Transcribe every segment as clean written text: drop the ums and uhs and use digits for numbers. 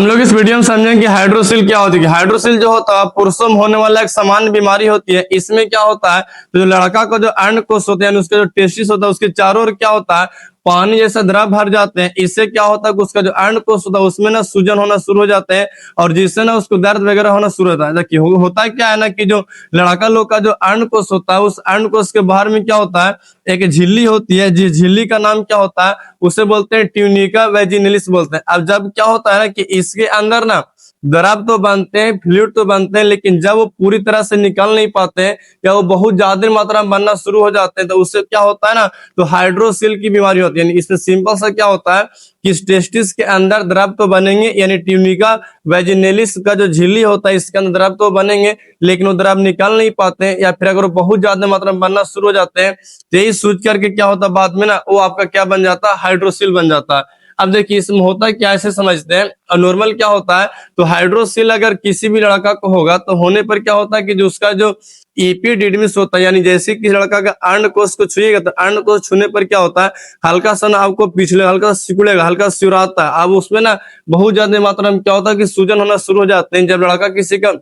हम लोग इस वीडियो में समझेंगे कि हाइड्रोसिल क्या होती है। हाइड्रोसिल जो होता है पुरुषों में होने वाला एक सामान्य बीमारी होती है। इसमें क्या होता है, तो जो लड़का का जो अंडकोश होता है, उसका जो टेस्टिस होता है, उसके चारों ओर क्या होता है, पानी जैसा द्रव भर जाते हैं। इससे क्या होता है कि उसका जो अंडकोश होता है उसमें ना सूजन होना शुरू हो जाते हैं और जिससे ना उसको दर्द वगैरह होना शुरू होता है। देखिए होता है क्या है ना कि जो लड़का लोग का जो अंडकोश होता है, उस अंडकोश के बाहर में क्या होता है, एक झिल्ली होती है। जिस झिल्ली का नाम क्या होता है, उसे बोलते हैं ट्यूनिका वेजिनलिस बोलते हैं। अब जब क्या होता है ना कि इसके अंदर ना द्रव तो बनते हैं, फ्लूइड तो बनते हैं, लेकिन जब वो पूरी तरह से निकल नहीं पाते हैं या वो बहुत ज्यादा मात्रा में बनना शुरू हो जाते हैं, तो उससे क्या होता है ना, तो हाइड्रोसिल की बीमारी होती है। यानी इसमें सिंपल सा क्या होता है कि टेस्टिस के अंदर द्रव तो बनेंगे, यानी ट्यूनिका वेजिनलिस का जो झिल्ली होता है इसके अंदर द्रव तो बनेंगे, लेकिन वो द्रव निकल नहीं पाते हैं, या फिर अगर वो बहुत ज्यादा मात्रा में बनना शुरू हो जाते हैं तो यही सूझ करके क्या होता है बाद में ना, वो आपका क्या बन जाता है, हाइड्रोसिल बन जाता है। अब देखिए इसमें होता है क्या, ऐसे समझते हैं। और नॉर्मल क्या होता है, तो हाइड्रोसिल अगर किसी भी लड़का को होगा तो होने पर क्या होता है कि जो उसका जो एपिडिडमिस होता है, यानी जैसे कि लड़का का अंडकोश को छुएगा तो अंडकोश छूने पर क्या होता है, हल्का सा ना आपको पिछले हल्का सिकुड़ेगा, हल्का सिकुड़ाता है। अब उसमें ना बहुत ज्यादा मात्रा में क्या होता है कि सूजन होना शुरू हो जाते हैं। जब लड़का किसी का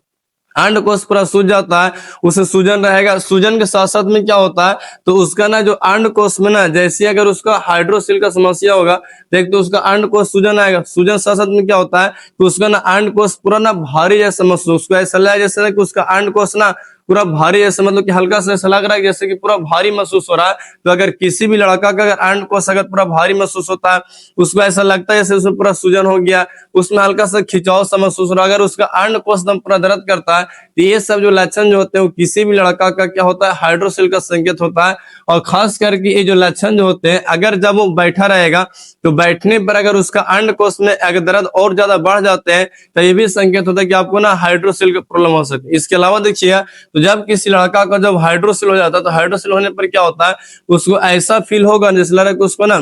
अंडकोश पूरा सूज जाता है, उसे सूजन रहेगा। सूजन के साथ साथ में क्या होता है, तो उसका ना जो अंडकोश में ना, जैसे अगर उसका हाइड्रोसिल का समस्या होगा देख, तो उसका अंडकोश सूजन आएगा। सूजन साथ साथ में क्या होता है, तो उसका ना अंडकोश पूरा ना भारी जैसा महसूस, उसको ऐसा लगा जैसे ना कि उसका अंडकोश ना पूरा भारी जैसे, मतलब कि हल्का सा ऐसा लग रहा है जैसे कि पूरा भारी महसूस हो रहा है। तो अगर किसी भी लड़का का अगर अंडकोश अगर पूरा भारी महसूस होता है, उसको ऐसा लगता है जैसे उसमें पूरा सूजन हो गया, उसमें हल्का सा खिंचाव सा महसूस हो रहा है, अगर उसका अंडकोश एकदम पूरा दर्द करता है, तो ये सब जो लक्षण जो होते हैं वो किसी भी लड़का का क्या होता है, हाइड्रोसिल का संकेत होता है। और खास करके ये जो लक्षण जो होते हैं, अगर जब वो बैठा रहेगा तो बैठने पर अगर उसका अंडकोश में अगर दर्द और ज्यादा बढ़ जाते हैं, तो ये भी संकेत होता है कि आपको ना हाइड्रोसिल का प्रॉब्लम हो सकती है। इसके अलावा देखिए, तो जब किसी लड़का का जब हाइड्रोसिल हो जाता है, तो हाइड्रोसिल होने पर क्या होता है, उसको ऐसा फील होगा जैसे लग रहा है कि उसको ना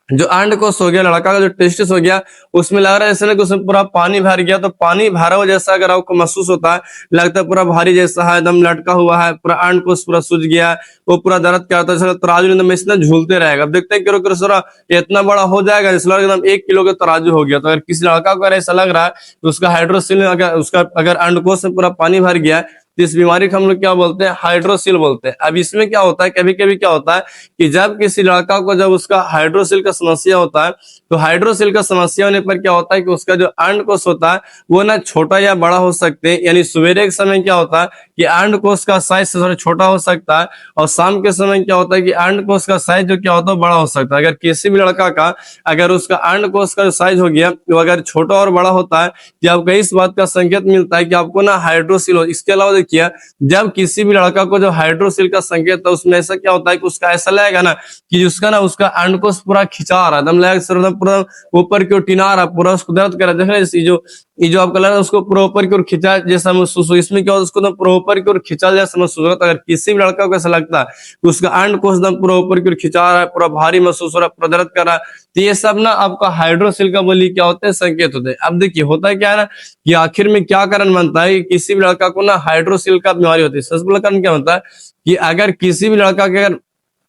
जो अंडकोश हो गया, लड़का का जो टेस्टिस हो गया, उसमें लग रहा है जैसे ना कि उसमें पूरा पानी भर गया। तो पानी भरा हुआ जैसा अगर आपको महसूस होता है, लगता है पूरा भारी जैसा है, एकदम लटका हुआ है, पूरा अंडकोश पूरा सूज गया, वो पूरा दर्द करता है, तराजू एकदम इसमें झूलते रहेगा। अब देखते हैं किलो इतना बड़ा हो जाएगा जैसे एकदम 1 किलो का तराजू हो गया। तो अगर किसी लड़का को अगर ऐसा लग रहा है तो उसका हाइड्रोसिल अगर अंडकोश में पूरा पानी भर गया है, तो इस बीमारी को हम लोग क्या बोलते हैं, हाइड्रोसिल बोलते हैं। अब इसमें क्या होता है, कभी कभी क्या होता है कि जब किसी लड़का को जब उसका हाइड्रोसिल का समस्या होता है, तो हाइड्रोसिल का समस्या होने पर क्या होता है कि उसका जो अंडकोश होता है वो ना छोटा या बड़ा हो सकते हैं। यानी सवेरे के समय क्या होता है कि अंडकोश का साइज थोड़ा छोटा हो सकता है, और शाम के समय क्या होता है कि अंडकोश का साइज जो क्या होता है बड़ा हो सकता है। अगर किसी भी लड़का का अगर उसका अंडकोश का साइज हो गया तो अगर छोटा और बड़ा होता है, तो आपको इस बात का संकेत मिलता है कि आपको ना हाइड्रोसिल हो। इसके अलावा देखिए, जब किसी भी लड़का को जो हाइड्रोसिल का संकेत है, उसमें ऐसा क्या होता है कि उसका ऐसा लगेगा ना कि उसका अंडकोश पूरा खिंचा रहा है, एकदम लगेगा पूरा ऊपर की ओर टिना रहा, पूरा उसको दर्द कर रहा है। देख रहे ये जो आपका लग रहा है उसको पूरा ऊपर की ओर खिंचा जैसा महसूस हो। इसमें क्या होता है, उसको पूरा ऊपर की ओर खिंचा जैसा महसूस होगा। तो अगर किसी भी लड़का को ऐसा लगता है कि उसका अंडकोश एकदम पूरा ऊपर की ओर खिंचा रहा है, पूरा भारी महसूस हो रहा है, पूरा दर्द कर रहा है, तो ये सब ना आपका हाइड्रोसिल का बोली क्या होते हैं, संकेत होते हैं। अब देखिए होता है क्या है ना कि आखिर में क्या कारण बनता है कि किसी भी लड़का को ना हाइड्रोसिल का बीमारी होती है। सबसे बड़ा कारण क्या होता है कि अगर किसी भी लड़का के अगर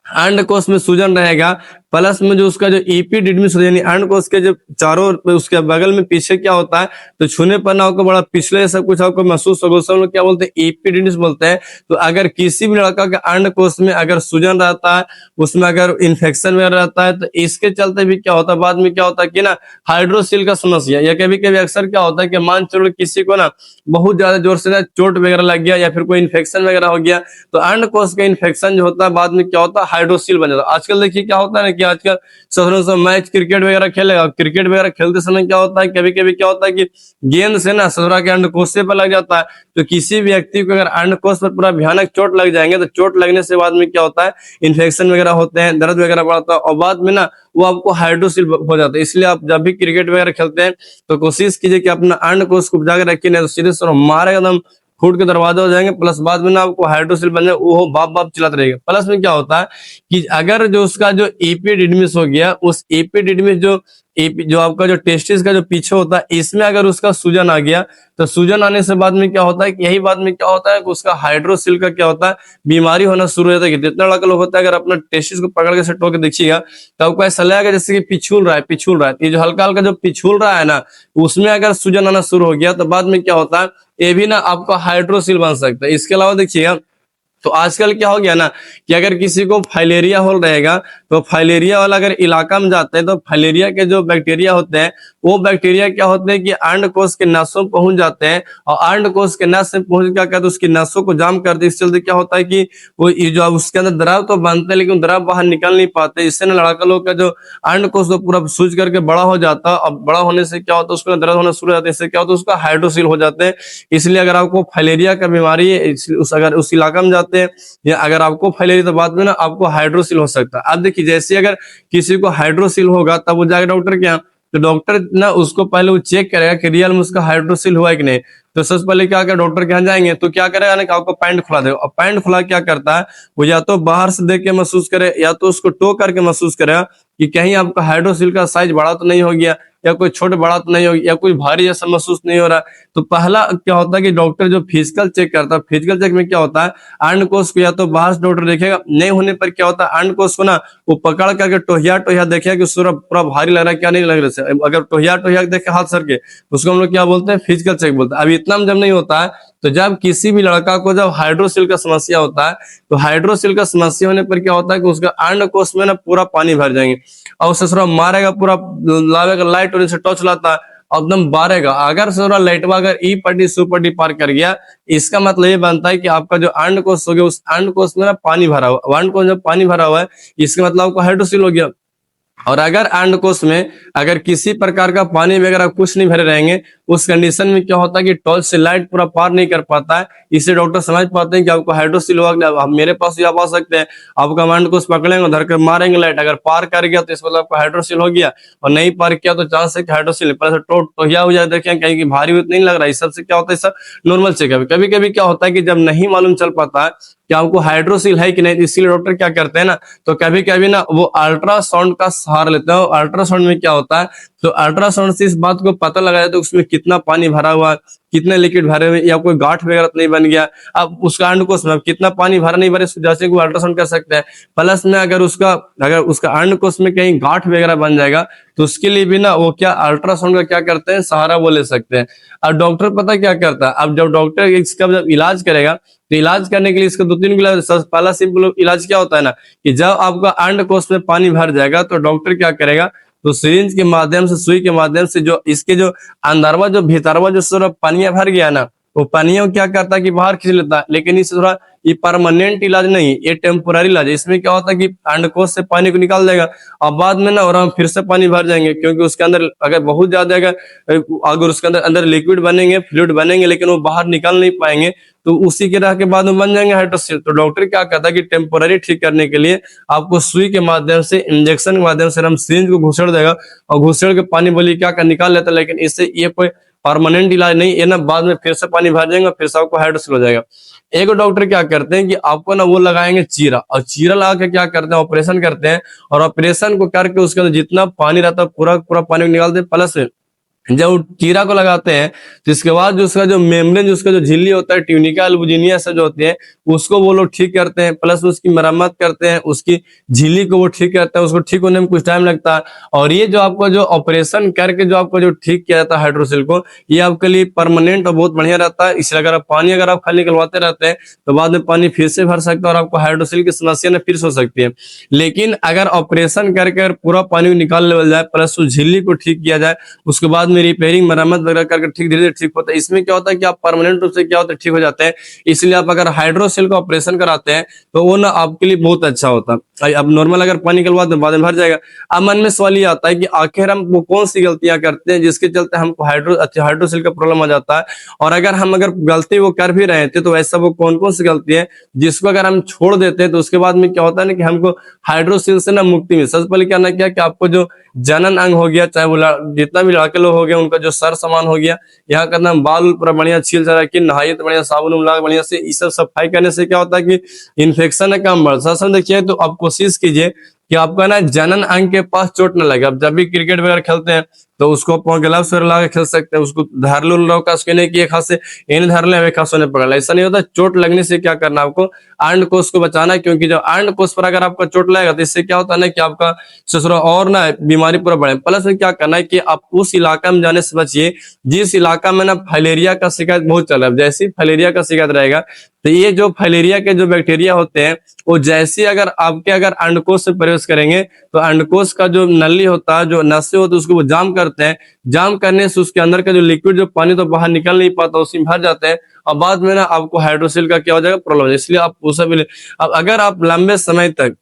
अंडकोश में सूजन रहेगा, प्लस में जो उसका जो एपिडिडमिस यानी अंडकोश के जो चारों उसके बगल में पीछे क्या होता है, तो छूने पर ना आपको बड़ा पिछले सब कुछ आपको महसूस होगा, सब लोग क्या बोलते हैं, एपिडिडमिस बोलते हैं। तो अगर किसी भी लड़का के अंडकोश में अगर सूजन रहता है, उसमें अगर इन्फेक्शन वगैरह रहता है, तो इसके चलते भी क्या होता है, बाद में क्या होता है कि ना हाइड्रोसिल का समस्या, या कभी कभी अक्सर क्या होता है कि मान चलो किसी को ना बहुत ज्यादा जोर से चोट वगैरह लग गया या फिर कोई इन्फेक्शन वगैरह हो गया, तो अंडकोश का इन्फेक्शन जो होता है बाद में क्या होता है, हाइड्रोसिल बन जाता है। आजकल देखिए क्या होता है ना कि आजकल सब मैच क्रिकेट वगैरह खेलेगा, क्रिकेट वगैरह खेलते समय क्या होता है, कभी कभी क्या होता है कि गेंद से ना ससुरा के अंडकोश पर लग जाता है। तो किसी व्यक्ति को अगर अंडकोश पर पूरा भयानक चोट लग जाएंगे, तो चोट लगने से बाद में क्या होता है, इन्फेक्शन वगैरह होते हैं, दर्द वगैरह बढ़ता है, और बाद में ना वो आपको हाइड्रोसिल हो जाता है। इसलिए आप जब भी क्रिकेट वगैरह खेलते हैं तो कोशिश कीजिए कि अपना अंडकोश को जाकर रखिए, नहीं तो सीधे मारेगा एकदम फूट के दरवाजा हो जाएंगे, प्लस बाद में ना आपको हाइड्रोसिल बन जाए, वो बाप बाप चिल्लाते रहेगा। प्लस में क्या होता है कि अगर जो उसका जो एपिडिडमिस हो गया, उस एपिडिडमिस जो आपका जो टेस्टिस का जो पीछे होता है, इसमें अगर उसका सूजन आ गया, तो सूजन आने से बाद में क्या होता है कि यही बाद में क्या होता है कि उसका हाइड्रोसिल का क्या होता है, बीमारी होना शुरू हो जाता है। जितना लड़का लोग होता है, अगर अपना टेस्टिस को पकड़ के सटो के देखिएगा तो आपको ऐसा लगेगा जैसे कि पिछुल रहा है। ये जो हल्का हल्का जो पिछुल रहा है ना, उसमें अगर सूजन आना शुरू हो गया तो बाद में क्या होता है, ये भी ना आपका हाइड्रोसिल बन सकता है। इसके अलावा देखिएगा, तो आजकल क्या हो गया ना कि अगर किसी को फाइलेरिया हो रहेगा, तो फाइलेरिया वाला अगर इलाका में जाते हैं, तो फाइलेरिया के जो बैक्टीरिया होते हैं, वो बैक्टीरिया क्या होते हैं कि अंडकोश के नसों पहुंच जाते हैं, और अंडकोश के नस में पहुंच क्या कहते हैं, उसकी नसों को जाम कर दे। इस चलते क्या होता है कि वो ये जो उसके अंदर द्रव तो बनते हैं, लेकिन द्रव बाहर निकल नहीं पाते। इससे ना लड़का लोग का जो अंडकोश तो पूरा सूज करके बड़ा हो जाता है, और बड़ा होने से क्या होता है, उसका दर्द होना शुरू हो जाता है। इससे क्या होता है, उसका हाइड्रोसिल हो जाते हैं। इसलिए अगर आपको फाइलेरिया का बीमारी है, अगर उस इलाका में जाते हैं, या अगर आपको फाइलेरिया, तो बाद में ना आपको हाइड्रोसिल हो सकता है। अब देखिए, जैसे अगर किसी को हाइड्रोसिल होगा, तब वो जाएगा डॉक्टर के यहाँ, तो डॉक्टर ना उसको पहले वो चेक करेगा कि रियल में उसका हाइड्रोसिल हुआ है कि नहीं। तो सबसे पहले क्या कर, डॉक्टर के यहाँ जाएंगे तो क्या करेगा ना कि आपको पैंट खुला देगा। और पैंट खुला क्या करता है, वो या तो बाहर से देख के महसूस करे, या तो उसको टो करके महसूस करेगा कि कहीं आपका हाइड्रोसिल का साइज बड़ा तो नहीं हो गया, या कोई छोटे बड़ा तो नहीं हो गया, या कोई भारी जैसा महसूस नहीं हो रहा। तो पहला क्या होता है कि डॉक्टर जो फिजिकल चेक करता है, फिजिकल चेक में क्या होता है, अंडकोश को या तो बाहर से डॉक्टर देखेगा, नहीं होने पर क्या होता है, अंडकोश को ना वो पकड़ करके टोहिया टोहिया देखेगा कि पूरा पूरा भारी लग रहा है क्या नहीं लग रहा है। अगर टोहिया टोहिया देखे हाथ सर के, उसको हम लोग क्या बोलते हैं, फिजिकल चेक बोलते हैं। अब इतना में जब नहीं होता है, तो जब किसी भी लड़का को जब हाइड्रोसिल का समस्या होता है, तो हाइड्रोसिल का समस्या होने पर क्या होता है कि उसका अंडकोश में ना पूरा पानी भर जाएंगे, और उसे थोड़ा मारेगा, पूरा लावेगा, लाइट और से टॉर्च लाता है, एकदम बारेगा। अगर थोड़ा लाइटवा अगर ई पट्टी सु पट्टी पार कर गया, इसका मतलब ये बनता है कि आपका जो अंडकोश हो गया, उस अंडकोश में ना पानी भरा हुआ, अंडकोश जब पानी भरा हुआ है, इसका मतलब आपको हाइड्रोसिल हो गया। और अगर अंडकोश में अगर किसी प्रकार का पानी वगैरह कुछ नहीं भरे रहेंगे, उस कंडीशन में क्या होता है कि टॉर्च से लाइट पूरा पार नहीं कर पाता है। इससे डॉक्टर समझ पाते हैं कि आपको हाइड्रोसिल हुआ। आप मेरे पास भी आप आ सकते हैं, आपका अंडकोश पकड़ेंगे, धर कर मारेंगे लाइट, अगर पार कर गया तो इस मतलब आपको हाइड्रोसिल हो गया, और नहीं पार किया तो चांस है कि हाइड्रोसिल। पर टोहिया हो जाए, देखें कहीं की भारी नहीं लग रहा है, इस सबसे क्या होता है, सब नॉर्मल चेकअप। कभी कभी क्या होता है कि जब नहीं मालूम चल पाता है कि आपको हाइड्रोसिल है कि नहीं, इसीलिए डॉक्टर क्या करते हैं ना, तो कभी कभी ना वो अल्ट्रासाउंड का सहारा लेते हैं। अल्ट्रासाउंड में क्या होता है, तो अल्ट्रासाउंड से इस बात को पता लगाया तो उसमें कितना पानी भरा हुआ, कितने लिक्विड भरे हुए, या कोई गांठ वगैरह नहीं बन गया। अब उसका अंडकोश में कितना पानी भरा नहीं भरे, जैसे को अल्ट्रासाउंड कर सकते हैं। प्लस में अगर उसका अंडकोश में कहीं गांठ वगैरह बन जाएगा, तो उसके लिए भी ना वो क्या अल्ट्रासाउंड का क्या करते हैं, सहारा वो ले सकते हैं। अब डॉक्टर पता क्या करता है, अब जब डॉक्टर इसका जब इलाज करेगा, तो इलाज करने के लिए इसका 2-3 इलाज। पहला सिंपल इलाज क्या होता है ना, कि जब आपका अंडकोश में पानी भर जाएगा, तो डॉक्टर क्या करेगा, तो सिरिंज के माध्यम से, सुई के माध्यम से, जो इसके जो अंदरवा जो भीतरवा जो थोड़ा पानिया भर गया ना, वो पानिया क्या करता है कि बाहर खींच लेता है। लेकिन इससे थोड़ा ये परमानेंट इलाज नहीं, ये टेम्पोररी इलाज है। इसमें क्या होता है कि अंडकोश से पानी को निकाल देगा, और बाद में ना और हम फिर से पानी भर जाएंगे, क्योंकि उसके अंदर अगर बहुत ज्यादा अगर उसके अंदर अंदर लिक्विड बनेंगे, फ्लूइड बनेंगे, लेकिन वो बाहर निकल नहीं पाएंगे, तो उसी के रह के बाद में बन जाएंगे हाइड्रोसिल। तो डॉक्टर क्या कहता है कि टेम्पोररी ठीक करने के लिए आपको सुई के माध्यम से, इंजेक्शन के माध्यम से हम सिरिंज को घुसेड़ देगा, और घुसेड़ के पानी बोली क्या कर निकाल लेता है। लेकिन इससे ये कोई परमानेंट इलाज नहीं, ये ना बाद में फिर से पानी भर जाएंगे, फिर से आपको हाइड्रोसिल हो जाएगा। एक डॉक्टर क्या करते हैं कि आपको ना वो लगाएंगे चीरा, और चीरा लगा के क्या करते हैं, ऑपरेशन करते हैं, और ऑपरेशन को करके उसके अंदर जितना पानी रहता है पूरा पूरा पानी निकालते हैं। प्लस जब चीरा को लगाते हैं, तो इसके बाद जो उसका जो मेम्ब्रेन, जो उसका जो झिल्ली होता है, ट्यूनिका अल्बुजिनिया से जो होती है, उसको वो लोग ठीक करते हैं। प्लस उसकी मरम्मत करते हैं, उसकी झिल्ली को वो ठीक करते हैं। उसको ठीक होने में कुछ टाइम लगता है। और ये जो आपको जो ऑपरेशन करके जो आपको जो ठीक किया जाता है हाइड्रोसिल को, ये आपके लिए परमानेंट और बहुत बढ़िया रहता है। इसलिए अगर आप खाली निकलवाते रहते हैं, तो बाद में पानी फिर से भर सकता है, और आपको हाइड्रोसिल की समस्या न फिर से हो सकती है। लेकिन अगर ऑपरेशन करके पूरा पानी निकाल लेवल जाए, प्लस उस झिल्ली को ठीक किया जाए, उसके बाद में रिपेयरिंग मरम्मत वगैरह करके ठीक धीरे धीरे ठीक होता है। इसमें क्या होता है कि आप परमानेंट रूप से क्या होता है, ठीक हो जाते हैं। इसलिए आप अगर हाइड्रोसिल का ऑपरेशन कराते हैं, तो वो ना आपके लिए बहुत अच्छा होता है। अब नॉर्मल अगर पानी निकलवा तो बाद में भर जाएगा। अब मन में सवाल ये आता है कि आखिर हम वो कौन सी गलतियां करते हैं जिसके चलते हमको हाइड्रोसिल का प्रॉब्लम आ जाता है, और अगर गलती वो कर भी रहे थे, तो ऐसा वो कौन कौन सी गलती है जिसको अगर हम छोड़ देते हैं, तो उसके बाद में क्या होता है ना कि हमको हाइड्रोसिल से ना मुक्ति मिले। सबसे पहले क्या ना, क्या कि आपको जो जनन अंग हो गया, चाहे वो जितना भी लड़के लोग हो हो गया, उनका जो सर सामान हो गया, यहाँ करना बाल पूरा बढ़िया छील जा कि नहाइए तो बढ़िया साबुन लगा बढ़िया से। इस सब सफाई करने से क्या होता है कि इन्फेक्शन है कम बढ़ता है। देखिए तो आप कोशिश कीजिए कि आपका ना जनन अंग के पास चोट न लगे। आप जब भी क्रिकेट वगैरह खेलते हैं तो उसको ग्लव्स वगैरह लगा के खेल सकते हैं, उसको धर लो कस के नहीं कि एक हाथ से इन धर ले एक हाथ से पकड़ ले, ऐसा नहीं होता। चोट लगने से क्या करना, आपको अंडकोश को बचाना है, क्योंकि जब अंडकोश पर अगर आपका चोट लगेगा तो इससे क्या होता है ना कि आपका ससुरा और ना बीमारी पूरा बढ़े। प्लस क्या करना है कि आप उस इलाका में जाने से बचिए जिस इलाका में ना फाइलेरिया का शिकायत बहुत चल रहा है। जैसे फाइलेरिया का शिकायत रहेगा तो ये जो फाइलेरिया के जो बैक्टीरिया होते हैं वो जैसे अगर आपके अगर अंडकोश से प्रवेश करेंगे तो अंडकोश का जो नली होता है, जो नसें होती है, उसको वो जाम करते हैं। जाम करने से उसके अंदर का जो लिक्विड जो पानी तो बाहर निकल नहीं पाता, उसी में भर जाते हैं और बाद में ना आपको हाइड्रोसिल का क्या हो जाएगा, प्रॉब्लम हो जाएगा। इसलिए आप उसे भी अब अगर आप लंबे समय तक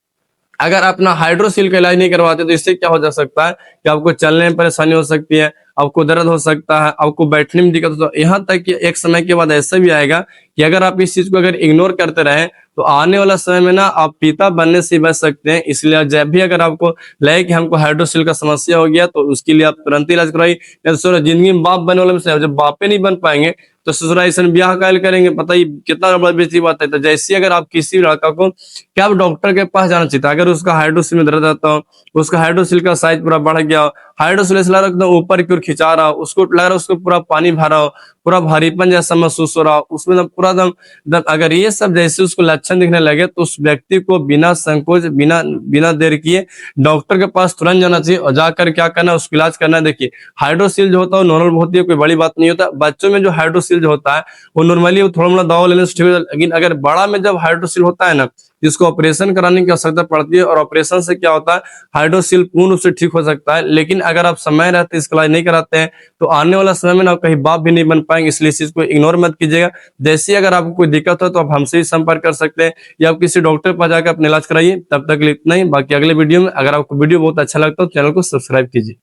अगर अपना हाइड्रोसिल का इलाज नहीं करवाते तो इससे क्या हो जा सकता है कि आपको चलने में परेशानी हो सकती है, आपको दर्द हो सकता है, आपको बैठने में दिक्कत हो। यहाँ तक कि एक समय के बाद ऐसा भी आएगा कि अगर आप इस चीज को अगर इग्नोर करते रहें तो आने वाला समय में ना आप पिता बनने से बच सकते हैं। इसलिए जब भी अगर आपको लगे कि हमको हाइड्रोसिल का समस्या हो गया तो उसके लिए आप तुरंत इलाज करवाइए। जिंदगी में बाप बनने वाले में से जब बापे नहीं बन पाएंगे तो ससुरा ऐसा ब्याह कायल करेंगे, पता ही कितना बड़ा बेइज्जती बात है। तो जैसे अगर आप किसी भी लड़का को क्या आप डॉक्टर के पास जाना चाहिए, अगर उसका हाइड्रोसिल में दर्द रहता हो, उसका हाइड्रोसिल का साइज पूरा बढ़ गया हो, हाइड्रोसिल एकदम ऊपर की ओर खिंचा रहा हो, उसको लग रहा है उसको पूरा पानी भरा हो, पूरा भारीपन जैसा महसूस हो रहा हो, उसमें पूरा दम अगर ये सब जैसे उसको लक्षण दिखने लगे तो उस व्यक्ति को बिना संकोच बिना देर किए डॉक्टर के पास तुरंत जाना चाहिए और जाकर क्या करना, उसका इलाज करना। देखिए हाइड्रोसिल जो होता है नॉर्मल होती है, कोई बड़ी बात नहीं होता। बच्चों में जो हाइड्रोसिल जो होता है वो नॉर्मली थोड़ा मोड़ा दवा लेने से ठीक हो जाता है, लेकिन अगर बड़ा में जब हाइड्रोसिल होता है ना जिसको ऑपरेशन कराने की आवश्यकता पड़ती है और ऑपरेशन से क्या होता है हाइड्रोसिल पूर्ण रूप से ठीक हो सकता है। लेकिन अगर आप समय रहते इसका इलाज नहीं कराते हैं तो आने वाला समय में ना कहीं बाप भी नहीं बन पाएंगे। इसलिए इस चीज को इग्नोर मत कीजिएगा। जैसे अगर आपको कोई दिक्कत हो तो आप हमसे ही संपर्क कर सकते हैं या आप किसी डॉक्टर पर जाकर अपना इलाज कराइए। तब तक इतना ही, बाकी अगले वीडियो में अगर आपको वीडियो बहुत अच्छा लगता है तो चैनल को सब्सक्राइब कीजिए।